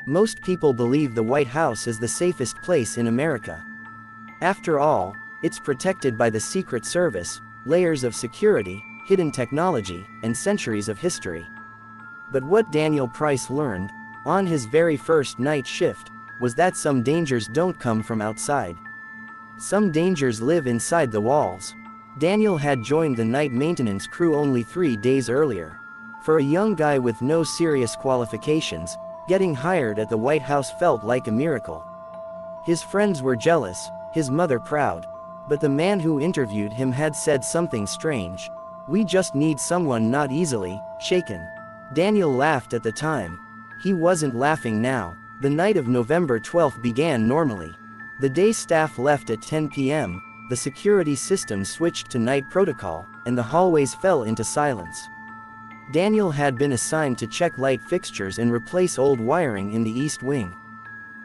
Most people believe the White House is the safest place in America. After all, it's protected by the Secret Service, layers of security, hidden technology, and centuries of history. But what Daniel Price learned, on his very first night shift, was that some dangers don't come from outside. Some dangers live inside the walls. Daniel had joined the night maintenance crew only 3 days earlier. For a young guy with no serious qualifications, getting hired at the White House felt like a miracle. His friends were jealous, his mother proud. But the man who interviewed him had said something strange. "We just need someone not easily shaken." Daniel laughed at the time. He wasn't laughing now. The night of November 12th began normally. The day staff left at 10 p.m., the security system switched to night protocol, and the hallways fell into silence. Daniel had been assigned to check light fixtures and replace old wiring in the East Wing.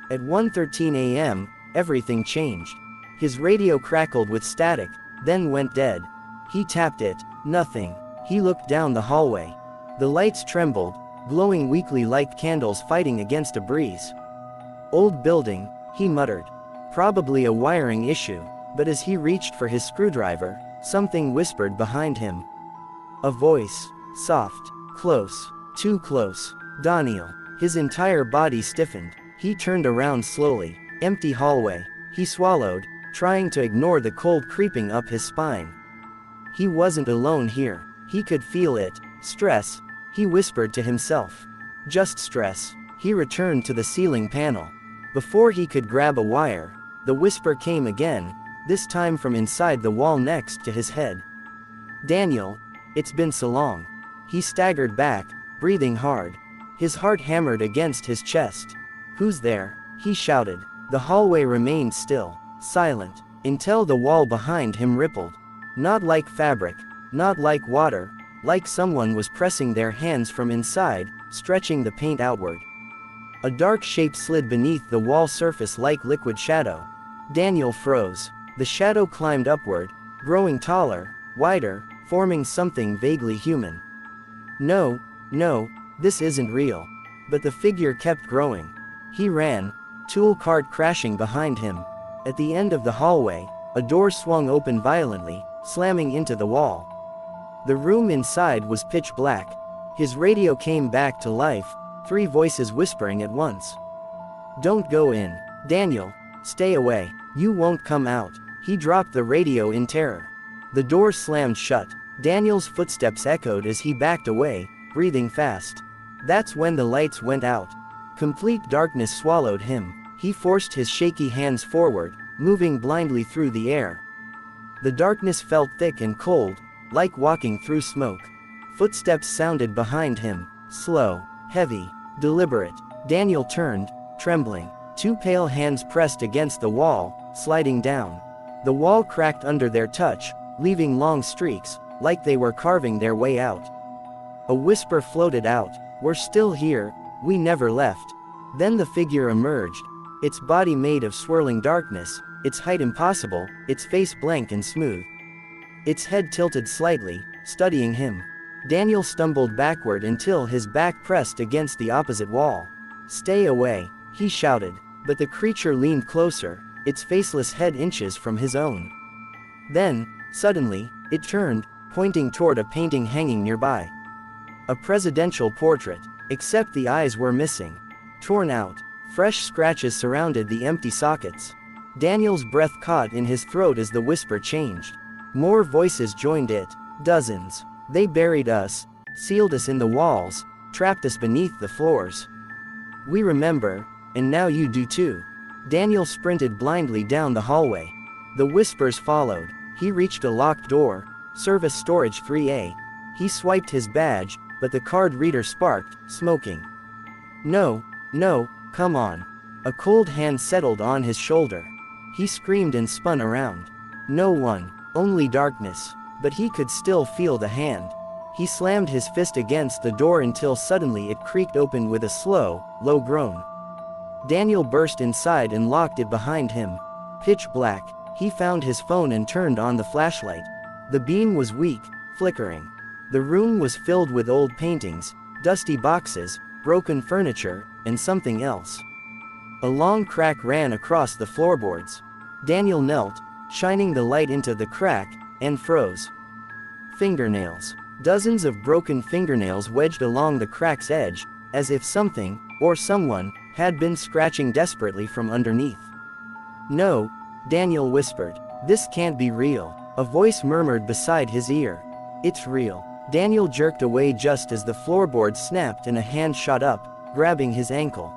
At 1:13 a.m., everything changed. His radio crackled with static, then went dead. He tapped it, nothing. He looked down the hallway. The lights trembled, glowing weakly like candles fighting against a breeze. "Old building," he muttered. "Probably a wiring issue," but as he reached for his screwdriver, something whispered behind him. A voice. Soft. Close. Too close. Daniel. His entire body stiffened. He turned around slowly. Empty hallway. He swallowed, trying to ignore the cold creeping up his spine. He wasn't alone here. He could feel it. Stress. He whispered to himself. Just stress. He returned to the ceiling panel. Before he could grab a wire, the whisper came again, this time from inside the wall next to his head. "Daniel, it's been so long." He staggered back, breathing hard. His heart hammered against his chest. "Who's there?" he shouted. The hallway remained still, silent, until the wall behind him rippled. Not like fabric, not like water, like someone was pressing their hands from inside, stretching the paint outward. A dark shape slid beneath the wall surface like liquid shadow. Daniel froze. The shadow climbed upward, growing taller, wider, forming something vaguely human. No, this isn't real. But the figure kept growing. He ran, tool cart crashing behind him. At the end of the hallway, a door swung open violently, slamming into the wall. The room inside was pitch black. His radio came back to life, 3 voices whispering at once. "Don't go in. Daniel, stay away. You won't come out." He dropped the radio in terror. The door slammed shut. Daniel's footsteps echoed as he backed away, breathing fast. That's when the lights went out. Complete darkness swallowed him. He forced his shaky hands forward, moving blindly through the air. The darkness felt thick and cold, like walking through smoke. Footsteps sounded behind him, slow, heavy, deliberate. Daniel turned, trembling. 2 pale hands pressed against the wall, sliding down. The wall cracked under their touch, leaving long streaks, like they were carving their way out. A whisper floated out, "We're still here, we never left." Then the figure emerged, its body made of swirling darkness, its height impossible, its face blank and smooth. Its head tilted slightly, studying him. Daniel stumbled backward until his back pressed against the opposite wall. "Stay away," he shouted, but the creature leaned closer, its faceless head inches from his own. Then, suddenly, it turned, pointing toward a painting hanging nearby. A presidential portrait, except the eyes were missing. Torn out, fresh scratches surrounded the empty sockets. Daniel's breath caught in his throat as the whisper changed. More voices joined it, dozens. "They buried us, sealed us in the walls, trapped us beneath the floors. We remember, and now you do too." Daniel sprinted blindly down the hallway. The whispers followed. He reached a locked door, Service Storage 3A. He swiped his badge, but the card reader sparked, smoking. No, come on." A cold hand settled on his shoulder. He screamed and spun around. No one, only darkness, but he could still feel the hand. He slammed his fist against the door until suddenly it creaked open with a slow, low groan. Daniel burst inside and locked it behind him. Pitch black. He found his phone and turned on the flashlight. The beam was weak, flickering. The room was filled with old paintings, dusty boxes, broken furniture, and something else. A long crack ran across the floorboards. Daniel knelt, shining the light into the crack, and froze. Fingernails. Dozens of broken fingernails wedged along the crack's edge, as if something, or someone, had been scratching desperately from underneath. "No," Daniel whispered. "This can't be real." A voice murmured beside his ear. "It's real." Daniel jerked away just as the floorboard snapped and a hand shot up, grabbing his ankle.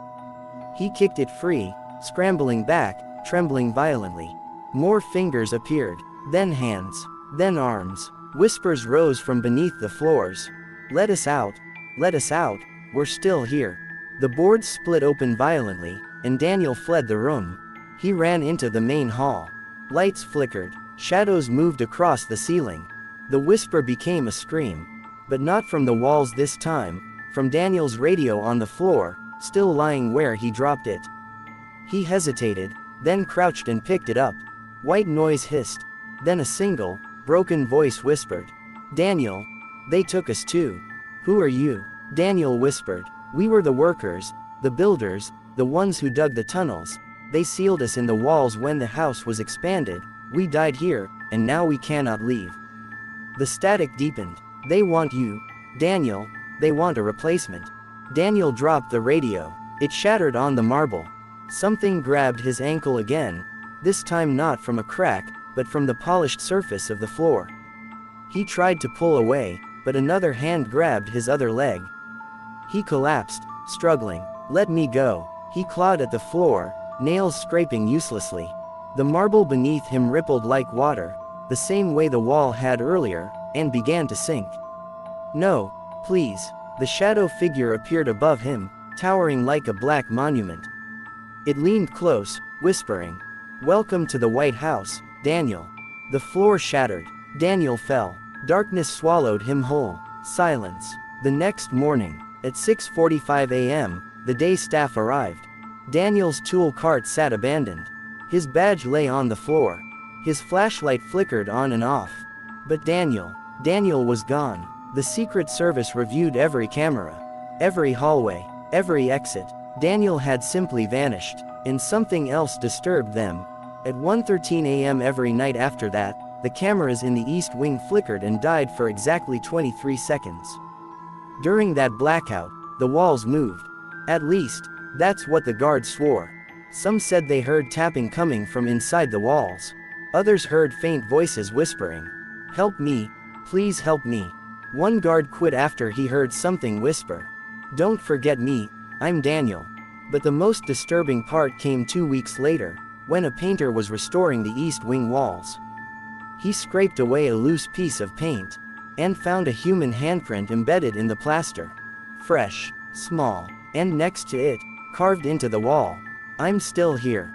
He kicked it free, scrambling back, trembling violently. More fingers appeared, then hands, then arms. Whispers rose from beneath the floors. "Let us out! Let us out! We're still here." The boards split open violently, and Daniel fled the room. He ran into the main hall. Lights flickered, shadows moved across the ceiling. The whisper became a scream. But not from the walls this time, from Daniel's radio on the floor, still lying where he dropped it. He hesitated, then crouched and picked it up. White noise hissed. Then a single, broken voice whispered. "Daniel, they took us too." "Who are you?" Daniel whispered. "We were the workers, the builders, the ones who dug the tunnels. They sealed us in the walls when the house was expanded. We died here, and now we cannot leave." The static deepened. "They want you, Daniel. They want a replacement." Daniel dropped the radio. It shattered on the marble. Something grabbed his ankle again, this time not from a crack, but from the polished surface of the floor. He tried to pull away, but another hand grabbed his other leg. He collapsed, struggling. "Let me go." He clawed at the floor, nails scraping uselessly. The marble beneath him rippled like water, the same way the wall had earlier, and began to sink. "No, please." The shadow figure appeared above him, towering like a black monument. It leaned close, whispering, "Welcome to the White House, Daniel." The floor shattered. Daniel fell. Darkness swallowed him whole. Silence. The next morning, at 6:45 a.m., the day staff arrived. Daniel's tool cart sat abandoned. His badge lay on the floor. His flashlight flickered on and off. But Daniel was gone. The Secret Service reviewed every camera, every hallway, every exit. Daniel had simply vanished, and something else disturbed them. At 1:13 a.m. every night after that, the cameras in the East Wing flickered and died for exactly 23 seconds. During that blackout, the walls moved. At least, that's what the guards swore. Some said they heard tapping coming from inside the walls. Others heard faint voices whispering, "Help me, please help me." One guard quit after he heard something whisper, "Don't forget me, I'm Daniel." But the most disturbing part came 2 weeks later, when a painter was restoring the East Wing walls. He scraped away a loose piece of paint, and found a human handprint embedded in the plaster. Fresh, small, and next to it, carved into the wall, "I'm still here."